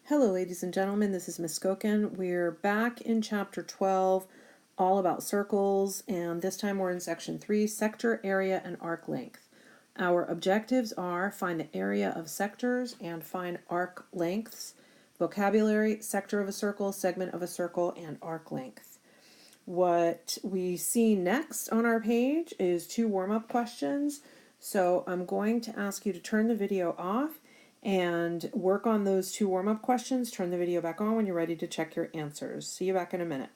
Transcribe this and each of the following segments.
Hello, ladies and gentlemen, this is Miss Skokin. We're back in chapter 12, all about circles, and this time we're in section 3, sector, area, and arc length. Our objectives are find the area of sectors and find arc lengths. Vocabulary: sector of a circle, segment of a circle, and arc length. What we see next on our page is 2 warm-up questions. So I'm going to ask you to turn the video off and work on those 2 warm-up questions. Turn the video back on when you're ready to check your answers. See you back in a minute.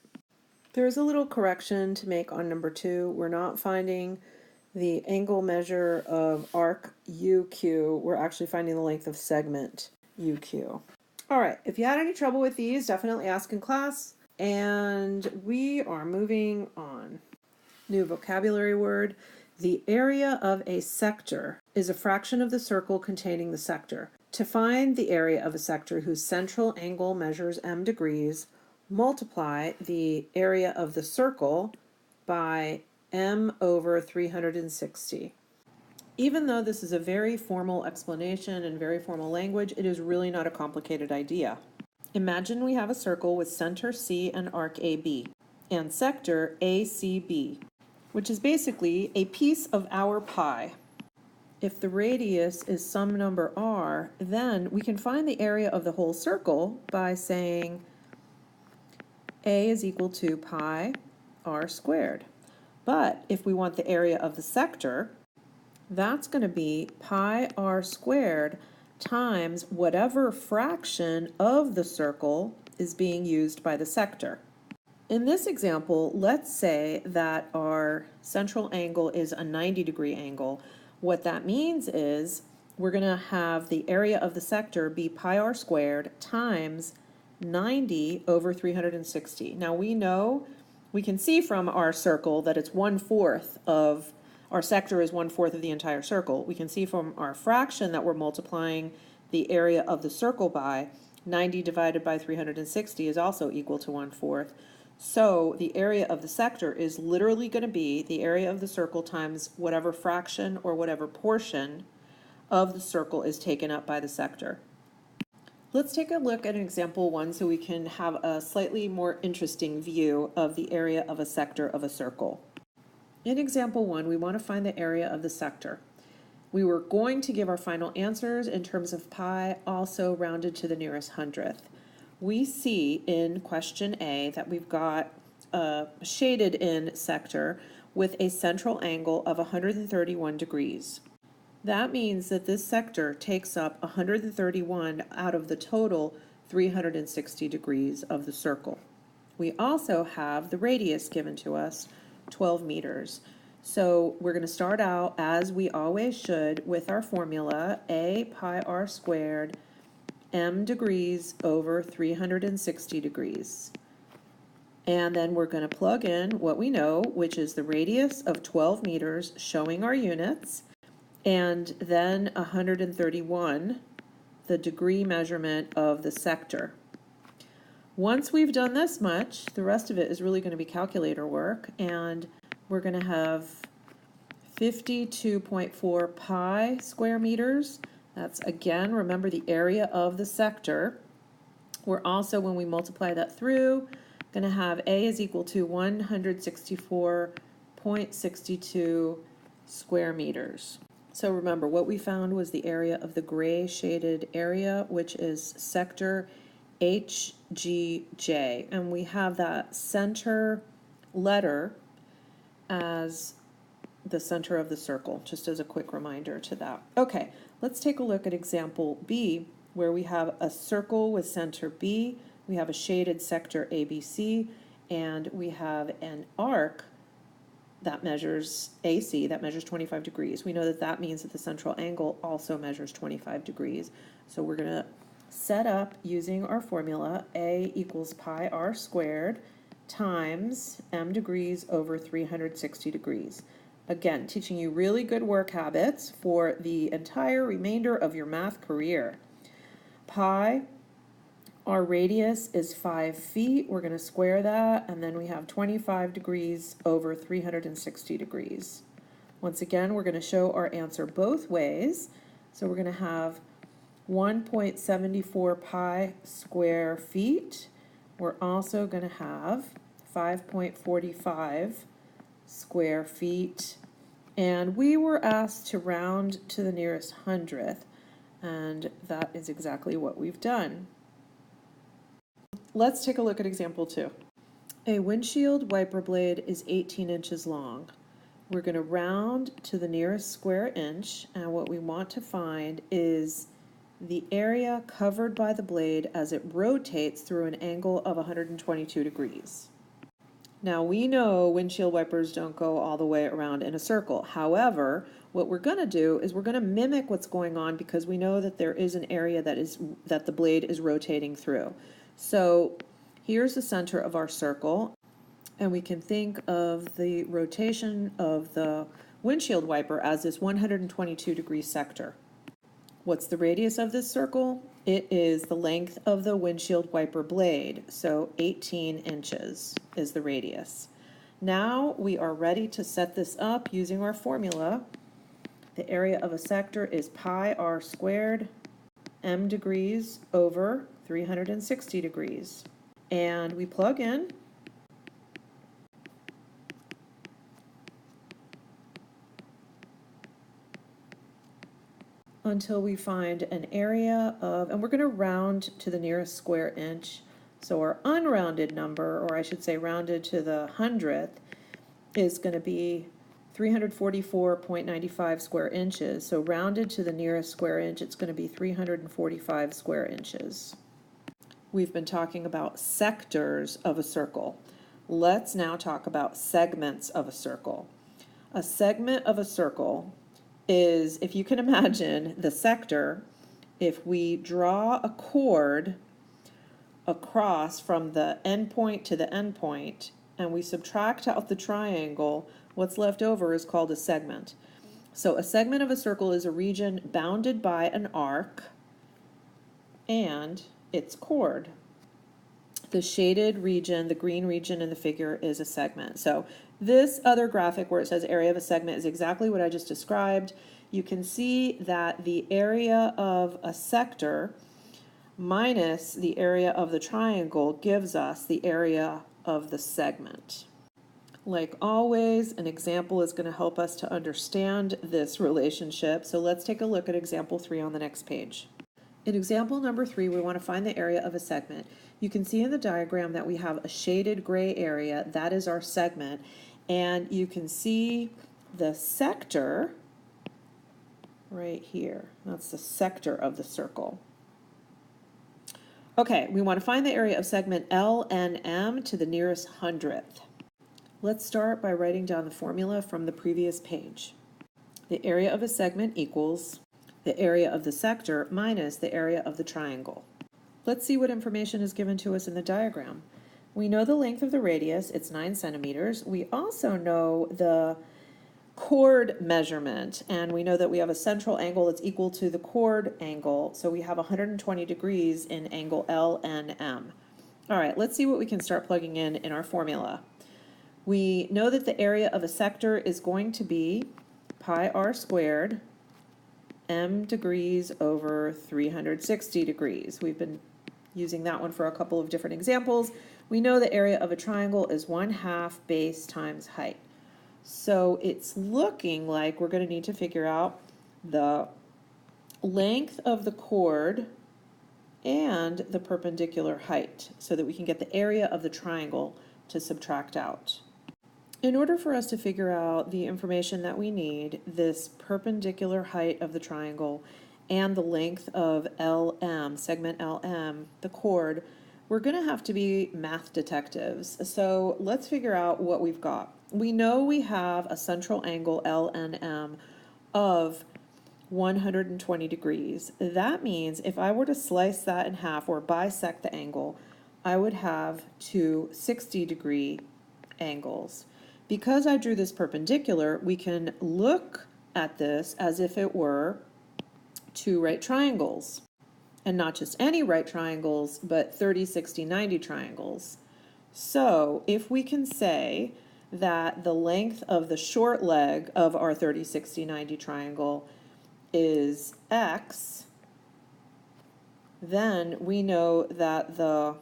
There is a little correction to make on number 2. We're not finding the angle measure of arc UQ. We're actually finding the length of segment UQ. All right, if you had any trouble with these, definitely ask in class. And we are moving on. New vocabulary word. The area of a sector is a fraction of the circle containing the sector. To find the area of a sector whose central angle measures m degrees, multiply the area of the circle by m over 360. Even though this is a very formal explanation and very formal language, it is really not a complicated idea. Imagine we have a circle with center C and arc AB, and sector ACB, which is basically a piece of our pie. If the radius is some number r, then we can find the area of the whole circle by saying A is equal to pi r squared. But if we want the area of the sector, that's going to be pi r squared times whatever fraction of the circle is being used by the sector. In this example, let's say that our central angle is a 90-degree angle. What that means is we're going to have the area of the sector be pi r squared times 90 over 360. Now we can see from our circle that it's 1/4 of our sector is 1/4 of the entire circle. We can see from our fraction that we're multiplying the area of the circle by. 90 divided by 360 is also equal to 1/4. So the area of the sector is literally going to be the area of the circle times whatever fraction or whatever portion of the circle is taken up by the sector. Let's take a look at example 1 so we can have a slightly more interesting view of the area of a sector of a circle. In example 1, we want to find the area of the sector. We were going to give our final answers in terms of pi, also rounded to the nearest hundredth. We see in question A that we've got a shaded in sector with a central angle of 131 degrees. That means that this sector takes up 131 out of the total 360 degrees of the circle. We also have the radius given to us, 12 meters. So we're going to start out, as we always should, with our formula, a pi r squared m degrees over 360 degrees. And then we're going to plug in what we know, which is the radius of 12 meters, showing our units, and then 131, the degree measurement of the sector. Once we've done this much, the rest of it is really going to be calculator work, and we're going to have 52.4 pi square meters. That's, again, remember, the area of the sector. We're also, when we multiply that through, going to have A is equal to 164.62 square meters. So remember, what we found was the area of the gray shaded area, which is sector HGJ, and we have that center letter as the center of the circle, just as a quick reminder to that. Okay, let's take a look at example B, where we have a circle with center B, we have a shaded sector ABC, and we have an arc that measures AC, that measures 25 degrees. We know that that means that the central angle also measures 25 degrees. So we're going to set up using our formula, A equals pi r squared times m degrees over 360 degrees. Again, teaching you really good work habits for the entire remainder of your math career. Pi, our radius is 5 feet. We're going to square that, and then we have 25 degrees over 360 degrees. Once again, we're going to show our answer both ways. So we're going to have 1.74 pi square feet. We're also going to have 5.45 square feet. And we were asked to round to the nearest hundredth, and that is exactly what we've done. Let's take a look at example 2. A windshield wiper blade is 18 inches long. We're going to round to the nearest square inch, and what we want to find is the area covered by the blade as it rotates through an angle of 122 degrees. Now we know windshield wipers don't go all the way around in a circle. However, what we're going to do is we're going to mimic what's going on because we know that there is an area that the blade is rotating through. So here's the center of our circle, and we can think of the rotation of the windshield wiper as this 122 degree sector. What's the radius of this circle? It is the length of the windshield wiper blade, so 18 inches is the radius. Now we are ready to set this up using our formula. The area of a sector is pi r squared m degrees over 360 degrees. And we plug in. Until we find an area of, and we're going to round to the nearest square inch. So our unrounded number, or I should say rounded to the hundredth, is going to be 344.95 square inches. So rounded to the nearest square inch, it's going to be 345 square inches. We've been talking about sectors of a circle. Let's now talk about segments of a circle. A segment of a circle is, if you can imagine the sector, if we draw a chord across from the end point to the end point and we subtract out the triangle, what's left over is called a segment. So a segment of a circle is a region bounded by an arc and its chord. The shaded region, the green region in the figure, is a segment. So this other graphic where it says area of a segment is exactly what I just described. You can see that the area of a sector minus the area of the triangle gives us the area of the segment. Like always, an example is going to help us to understand this relationship. So let's take a look at example 3 on the next page. In example number 3, we want to find the area of a segment. You can see in the diagram that we have a shaded gray area. That is our segment. And you can see the sector right here. That's the sector of the circle. Okay, we want to find the area of segment LNM to the nearest hundredth. Let's start by writing down the formula from the previous page. The area of a segment equals the area of the sector minus the area of the triangle. Let's see what information is given to us in the diagram. We know the length of the radius, it's 9 centimeters. We also know the chord measurement, and we know that we have a central angle that's equal to the chord angle, so we have 120 degrees in angle LNM. All right, let's see what we can start plugging in our formula. We know that the area of a sector is going to be pi r squared m degrees over 360 degrees. We've been using that one for a couple of different examples. We know the area of a triangle is 1/2 base times height. So it's looking like we're going to need to figure out the length of the chord and the perpendicular height so that we can get the area of the triangle to subtract out. In order for us to figure out the information that we need, this perpendicular height of the triangle and the length of LM, segment LM, the chord, we're going to have to be math detectives. So let's figure out what we've got. We know we have a central angle LNM of 120 degrees. That means if I were to slice that in half or bisect the angle, I would have two 60-degree angles. Because I drew this perpendicular, we can look at this as if it were two right triangles. And not just any right triangles, but 30, 60, 90 triangles. So if we can say that the length of the short leg of our 30, 60, 90 triangle is x, then we know that the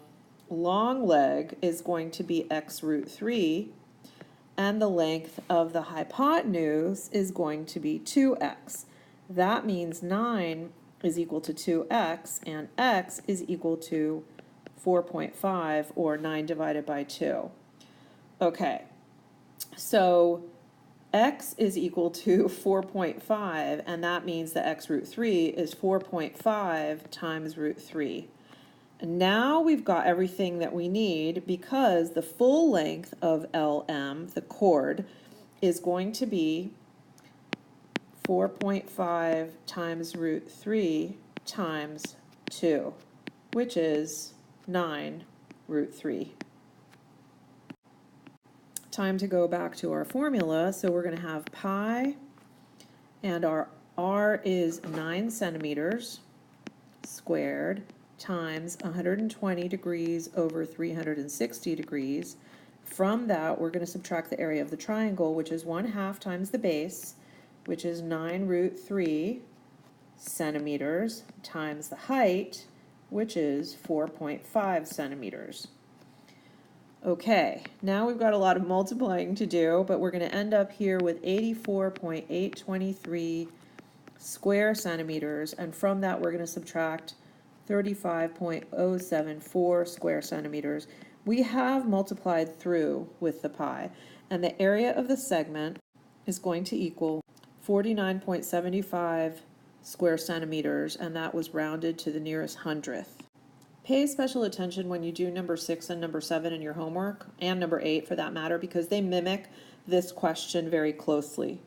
long leg is going to be x root 3, and the length of the hypotenuse is going to be 2x. That means 9 is equal to 2x, and x is equal to 4.5, or 9 divided by 2. Okay, so x is equal to 4.5, and that means that x root 3 is 4.5 times root 3. And now we've got everything that we need, because the full length of LM, the chord, is going to be 4.5 times root 3 times 2, which is 9 root 3. Time to go back to our formula. So we're going to have pi, and our r is 9 centimeters squared, times 120 degrees over 360 degrees. From that, we're going to subtract the area of the triangle, which is 1/2 times the base, which is 9 root 3 centimeters, times the height, which is 4.5 centimeters. Okay, now we've got a lot of multiplying to do, but we're going to end up here with 84.823 square centimeters, and from that we're going to subtract 35.074 square centimeters. We have multiplied through with the pi, and the area of the segment is going to equal 49.75 square centimeters, and that was rounded to the nearest hundredth. Pay special attention when you do number 6 and number 7 in your homework, and number 8 for that matter, because they mimic this question very closely.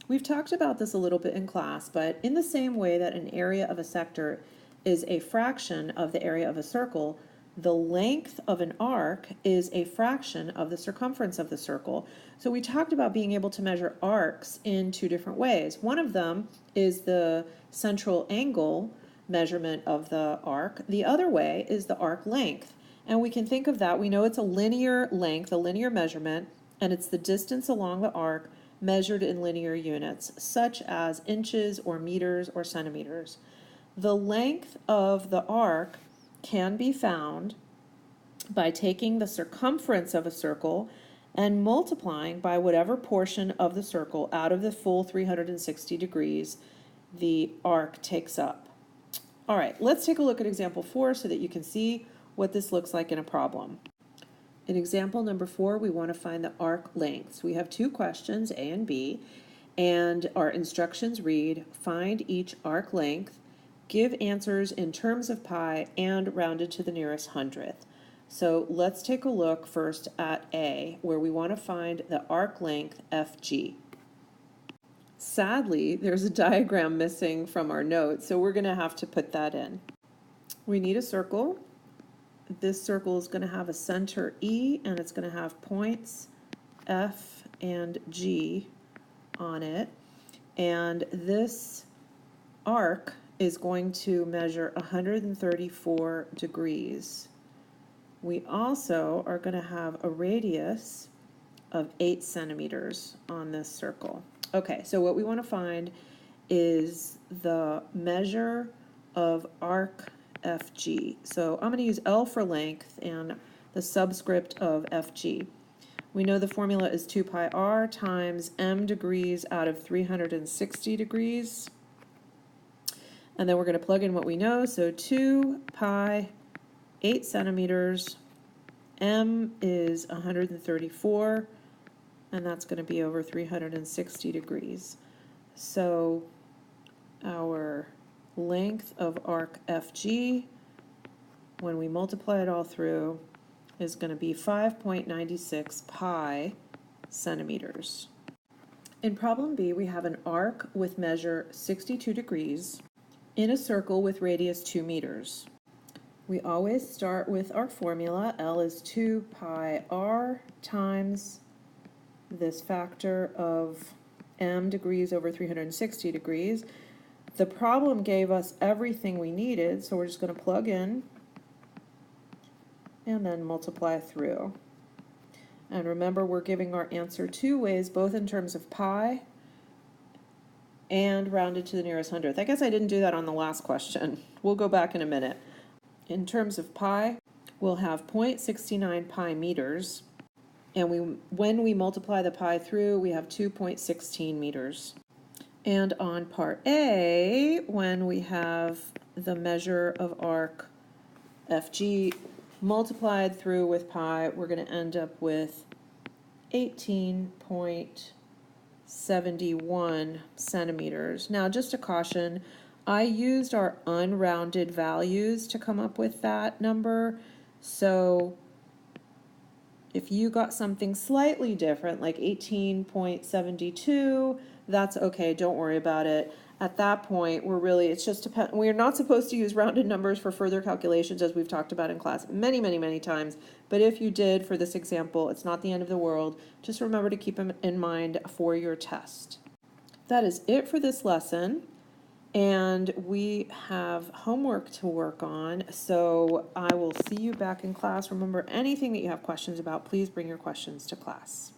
We've talked about this a little bit in class, but in the same way that an area of a sector is a fraction of the area of a circle, the length of an arc is a fraction of the circumference of the circle. So we talked about being able to measure arcs in 2 different ways. One of them is the central angle measurement of the arc. The other way is the arc length. And we can think of that, we know it's a linear length, a linear measurement, and it's the distance along the arc measured in linear units, such as inches or meters or centimeters. The length of the arc can be found by taking the circumference of a circle and multiplying by whatever portion of the circle out of the full 360 degrees the arc takes up. All right, let's take a look at example 4 so that you can see what this looks like in a problem. In example number 4, we want to find the arc lengths. We have 2 questions, A and B, and our instructions read, find each arc length, give answers in terms of pi, and rounded to the nearest hundredth. So let's take a look first at A, where we want to find the arc length FG. Sadly, there's a diagram missing from our notes, so we're going to have to put that in. We need a circle. This circle is going to have a center E, and it's going to have points F and G on it. And this arc is going to measure 134 degrees. We also are going to have a radius of 8 centimeters on this circle. Okay, so what we want to find is the measure of arc FG. So I'm going to use L for length and the subscript of FG. We know the formula is 2 pi r times m degrees out of 360 degrees. And then we're going to plug in what we know. So 2 pi, 8 centimeters, m is 134, and that's going to be over 360 degrees. So our length of arc FG, when we multiply it all through, is going to be 5.96 pi centimeters. In problem B, we have an arc with measure 62 degrees in a circle with radius 2 meters. We always start with our formula. L is 2 pi r times this factor of m degrees over 360 degrees. The problem gave us everything we needed, so we're just going to plug in and then multiply through. And remember, we're giving our answer 2 ways, both in terms of pi and rounded to the nearest hundredth. I guess I didn't do that on the last question. We'll go back in a minute. In terms of pi, we'll have 0.69 pi meters. And when we multiply the pi through, we have 2.16 meters. And on part A, when we have the measure of arc FG multiplied through with pi, we're going to end up with 18.71 centimeters. Now, just a caution, I used our unrounded values to come up with that number. So if you got something slightly different, like 18.72, that's okay, don't worry about it. At that point, we're not supposed to use rounded numbers for further calculations, as we've talked about in class many, many, many times. But if you did for this example, it's not the end of the world. Just remember to keep them in mind for your test. That is it for this lesson. And we have homework to work on, so I will see you back in class. Remember, anything that you have questions about, please bring your questions to class.